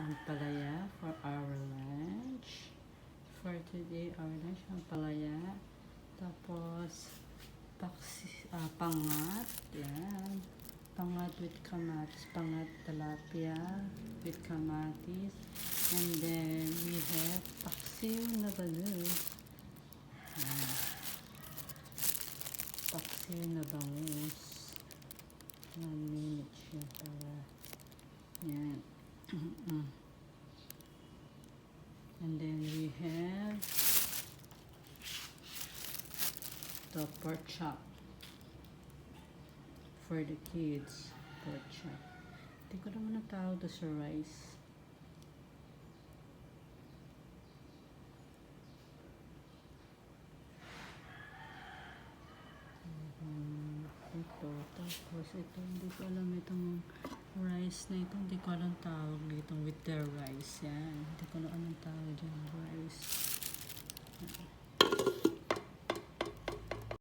ampalaya for our lunch. For today, our lunch, ampalaya. Tapos, pangat. Yan. Pangat with kamatis. Pangat tilapia with kamatis. And then, we have paksiw na bangus. Yan. Paksiw na bangus. 1 minute siya para yan. And then we have the pork chop for the kids. Pork chop. Hindi ko naman natawag sa rice. Ito. Tapos ito, hindi ko alam itong rice na ito. Hindi ko alam tawag dito with the rice. Yan. Hindi ko alam anong tawag dyan. Rice.